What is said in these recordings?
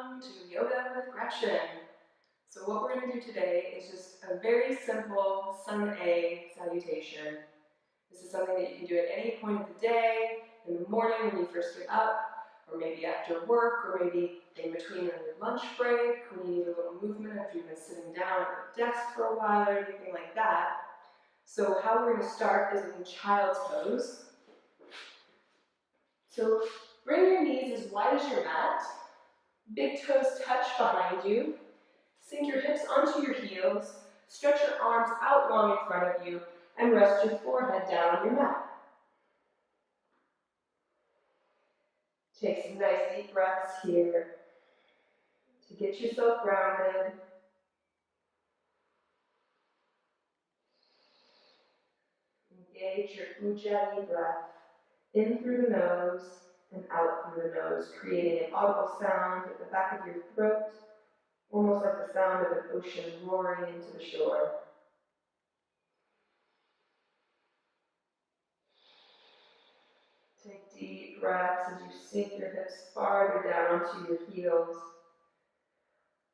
welcome to Yoga with Gretchen. So what we're going to do today is just a very simple Sun A Salutation. This is something that you can do at any point of the day, in the morning when you first get up, or maybe after work, or maybe in between on your lunch break, when you need a little movement after you've been sitting down at the desk for a while or anything like that. So how we're going to start is in child's pose. So bring your knees as wide as your mat. Big toes touch behind you. Sink your hips onto your heels. Stretch your arms out long in front of you and rest your forehead down on your mat. Take some nice deep breaths here to get yourself grounded. Engage your Ujjayi breath in through the nose and out through the nose, creating an audible sound at the back of your throat, almost like the sound of an ocean roaring into the shore. Take deep breaths as you sink your hips farther down onto your heels.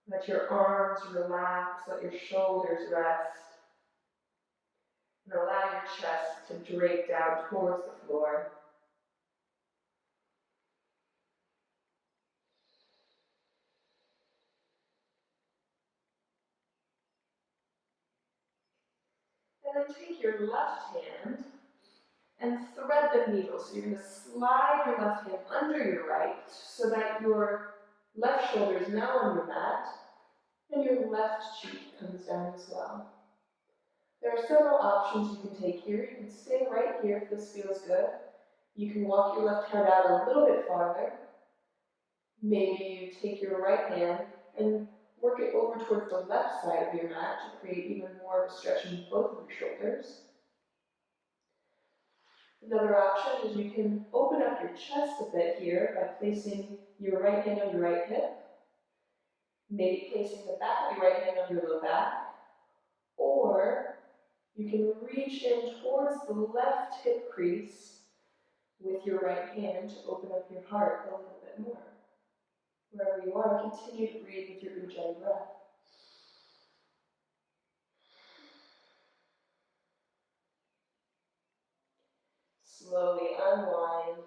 Let your arms relax, let your shoulders rest, and allow your chest to drape down towards the floor. And then take your left hand and thread the needle. So you're going to slide your left hand under your right so that your left shoulder is now on your mat and your left cheek comes down as well. There are several options you can take here. You can stay right here if this feels good. You can walk your left hand out a little bit farther. Maybe you take your right hand and work it over towards the left side of your mat to create even more of a stretch in both of your shoulders. Another option is you can open up your chest a bit here by placing your right hand on your right hip, maybe placing the back of your right hand on your low back, or you can reach in towards the left hip crease with your right hand to open up your heart a little bit more. Wherever you are, continue to breathe with your Ujjayi breath. Slowly unwind.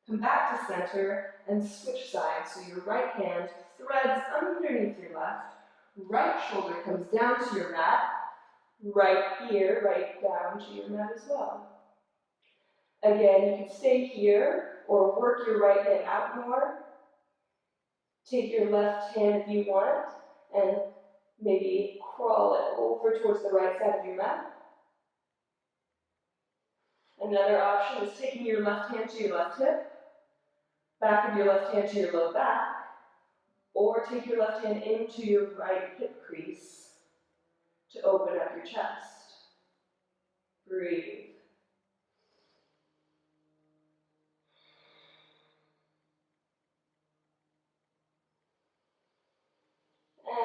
Come back to center and switch sides. So your right hand threads underneath your left. Right shoulder comes down to your mat. Right ear right down to your mat as well. Again, you can stay here or work your right hand out more. Take your left hand if you want and maybe crawl it over towards the right side of your mat. Another option is taking your left hand to your left hip, back of your left hand to your low back, or take your left hand into your right hip crease to open up your chest. Breathe.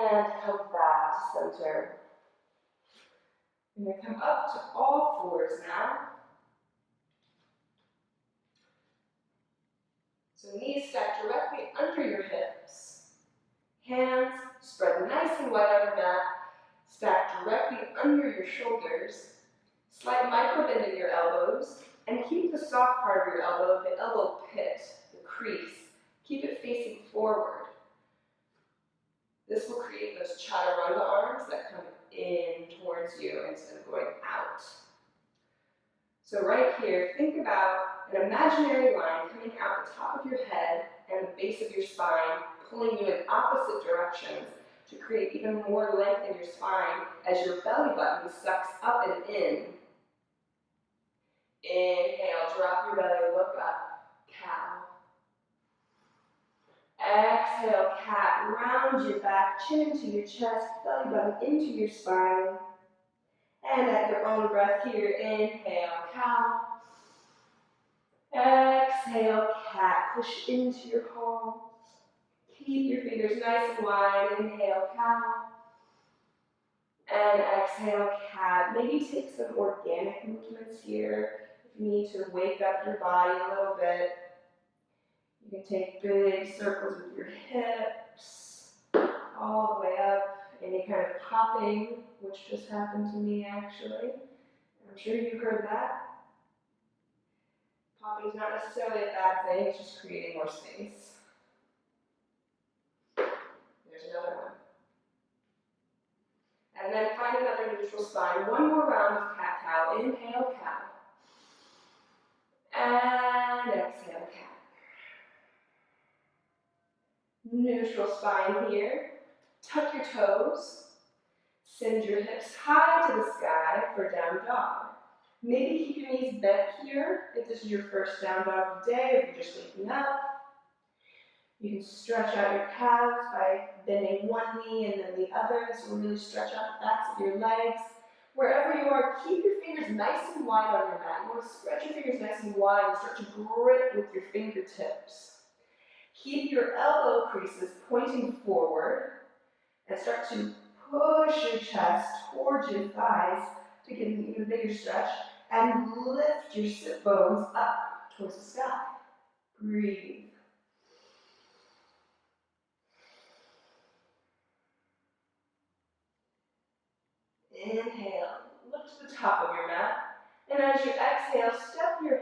And come back to center. You're going to come up to all fours now. So knees stacked directly under your hips. Hands spread nice and wide on your mat, stacked directly under your shoulders. Slight micro bend in your elbows, and keep the soft part of your elbow, the elbow pit, the crease. Keep it facing forward. This will create those chaturanga arms that come in towards you instead of going out. So right here, think about an imaginary line coming out the top of your head and the base of your spine, pulling you in opposite directions to create even more length in your spine as your belly button sucks up and in. Inhale, drop your belly, look up, cow. Exhale, cat, round your back, chin into your chest, belly button into your spine. And at your own breath here, inhale, cow. Exhale, cat, push into your palms. Keep your fingers nice and wide, inhale, cow. And exhale, cat. Maybe take some organic movements here. If you need to wake up your body a little bit, you can take big circles with your hips, all the way up. Any kind of popping, which just happened to me actually. I'm sure you heard that. Popping is not necessarily a bad thing, it's just creating more space. There's another one. And then find another neutral spine. One more round of cat-cow. Inhale, cow. And exhale, cat. Neutral spine here. Tuck your toes. Send your hips high to the sky for down dog. Maybe keep your knees bent here if this is your first down dog of the day, if you're just waking up. You can stretch out your calves by bending one knee and then the other. This will really stretch out the backs of your legs. Wherever you are, keep your fingers nice and wide on your mat. You want to spread your fingers nice and wide and start to grip with your fingertips. Keep your elbow creases pointing forward and start to push your chest towards your thighs to get an even bigger stretch and lift your sit bones up towards the sky. Breathe. Inhale, look to the top of your mat, and as you exhale, step your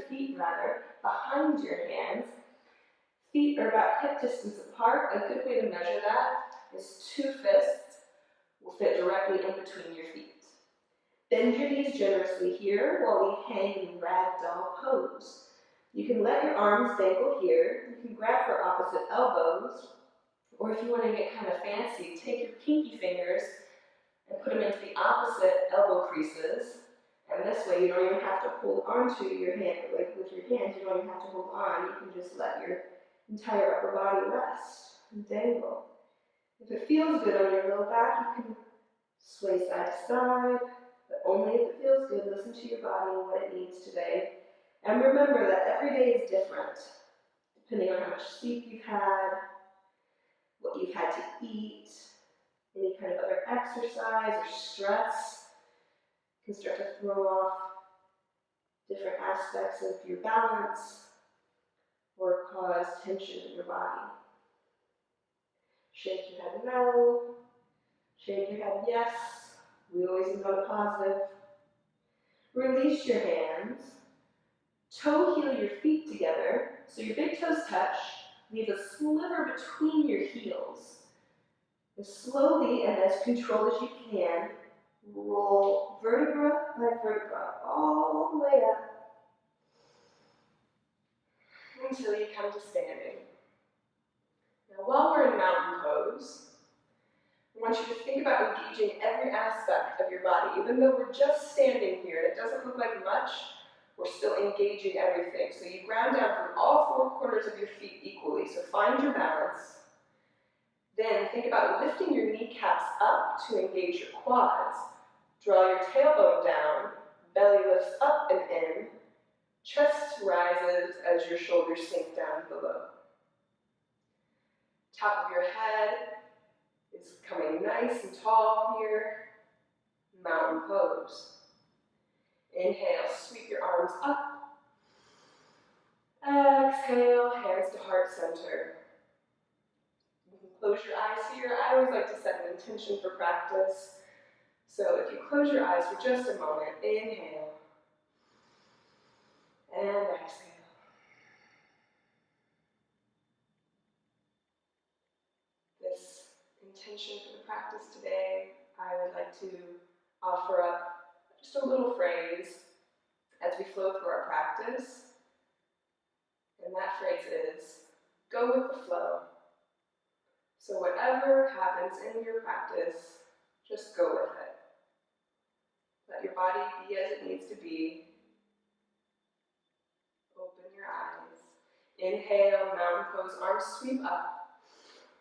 feet behind your hands. Feet are about hip distance apart. A good way to measure that is 2 fists will fit directly in between your feet. Bend your knees generously here while we hang in ragdoll pose. You can let your arms dangle here. You can grab for opposite elbows, or if you want to get kind of fancy, take your pinky fingers and put them into the opposite elbow creases. And this way you don't even have to hold onto your hand, like with your hands, you don't even have to hold on. You can just let your entire upper body rest and dangle. If it feels good on your low back, you can sway side to side, but only if it feels good. Listen to your body and what it needs today. And remember that every day is different, depending on how much sleep you've had, what you've had to eat, any kind of other exercise or stress can start to throw off different aspects of your balance or cause tension in your body. Shake your head no, shake your head yes. We always end on a positive. Release your hands. Toe heel your feet together so your big toes touch. Leave a sliver between your heels. And slowly and as controlled as you can, roll vertebra by vertebra all the way up until you come to standing. Now while we're in mountain pose, I want you to think about engaging every aspect of your body. Even though we're just standing here and it doesn't look like much, we're still engaging everything. So you ground down through all 4 corners of your feet equally. So find your balance. Then think about lifting your kneecaps up to engage your quads. Draw your tailbone down, belly lifts up and in, chest rises as your shoulders sink down below. Top of your head is coming nice and tall here, mountain pose. Inhale, sweep your arms up. Exhale, hands to heart center. You can close your eyes here. I always like to set an intention for practice. So if you close your eyes for just a moment, inhale and exhale. This intention for the practice today, I would like to offer up just a little phrase as we flow through our practice. And that phrase is, go with the flow. So whatever happens in your practice, just go with it. Let your body be as it needs to be. Open your eyes. Inhale, mountain pose, arms sweep up.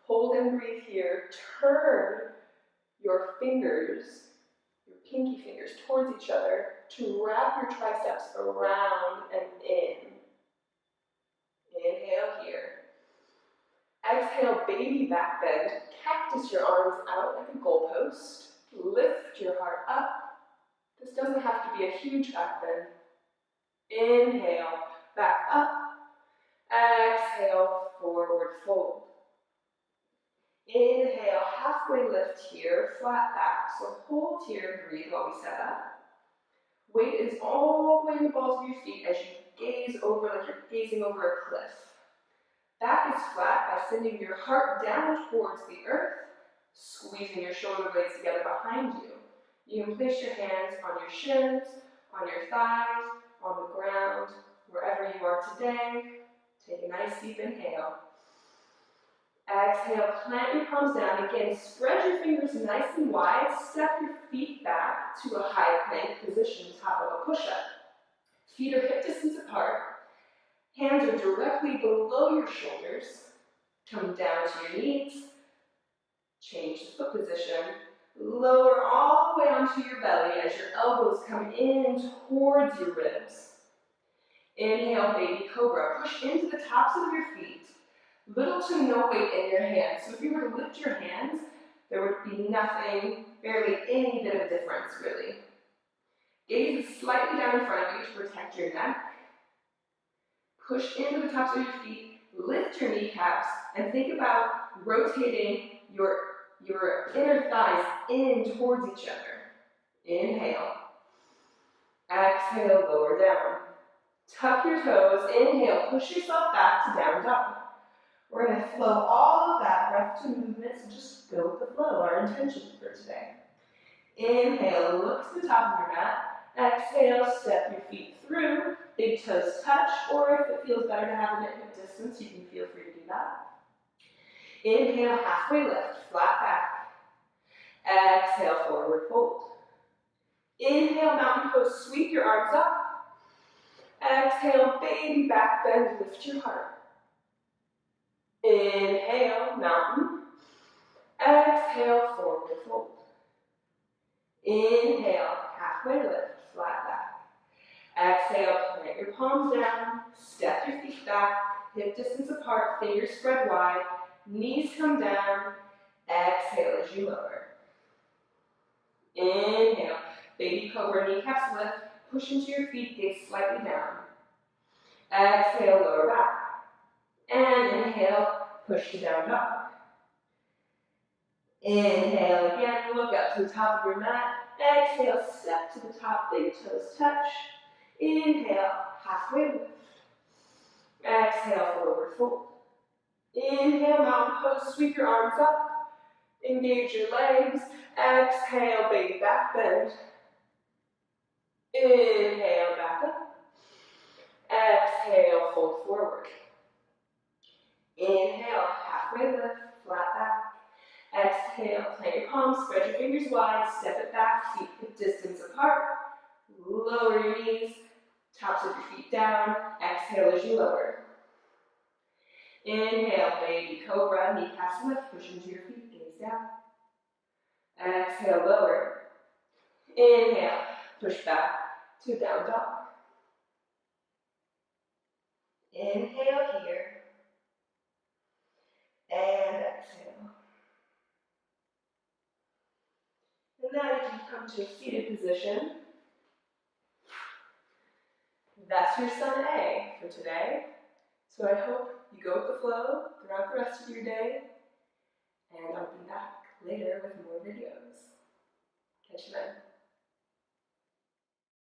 Hold and breathe here. Turn your fingers, your pinky fingers towards each other to wrap your triceps around and in. Inhale here. Exhale, baby back bend. Cactus your arms out like a goalpost. Lift your heart up. This doesn't have to be a huge back bend. Inhale, back up. Exhale, forward fold. Inhale, halfway lift here, flat back. So hold here, breathe while we set up. Weight is all the way in the balls of your feet as you gaze over like you're gazing over a cliff. Back is flat by sending your heart down towards the earth, squeezing your shoulder blades together behind you. You can place your hands on your shins, on your thighs, on the ground, wherever you are today. Take a nice deep inhale. Exhale, plant your palms down. Again, spread your fingers nice and wide. Step your feet back to a high plank position, top of a push-up. Feet are hip distance apart. Hands are directly below your shoulders. Come down to your knees. Change the foot position. Lower all the way onto your belly as your elbows come in towards your ribs. Inhale, baby cobra. Push into the tops of your feet. Little to no weight in your hands. So if you were to lift your hands, there would be nothing, barely any bit of difference, really. Gaze is slightly down in front of you to protect your neck. Push into the tops of your feet, lift your kneecaps, and think about rotating your inner thighs in towards each other. Inhale. Exhale, lower down. Tuck your toes. Inhale, push yourself back to down dog. We're going to flow all of that breath to movements and just go with the flow, our intention for today. Inhale, look to the top of your mat. Exhale, step your feet through. Big toes touch, or if it feels better to have them at hip distance, you can feel free to do that. Inhale, halfway lift, flat back. Exhale, forward fold. Inhale, mountain pose, sweep your arms up. Exhale, baby back bend, lift your heart. Inhale, mountain. Exhale, forward fold. Inhale, halfway lift, flat back. Exhale, plant your palms down, step your feet back, hip distance apart, fingers spread wide, knees come down. Exhale as you lower. Inhale, baby cobra, kneecaps lift, push into your feet, gaze slightly down. Exhale, lower back. And inhale, push to down dog. Inhale again, look up to the top of your mat. Exhale, step to the top, big toes touch. Inhale, halfway lift. Exhale, forward fold. Inhale, mountain pose, sweep your arms up. Engage your legs. Exhale, baby back bend. Inhale, back up. Exhale, fold forward. Inhale, halfway lift, flat back. Exhale, plant your palms, spread your fingers wide, step it back, feet hip distance apart. Lower your knees, tops of your feet down. Exhale as you lower. Inhale, baby cobra, kneecaps lift, push into your feet, gaze down. Exhale, lower. Inhale, push back to down dog. Inhale here. And exhale. And now you can come to a seated position. That's your Sun A for today. So I hope you go with the flow throughout the rest of your day. And I'll be back later with more videos. Catch you then.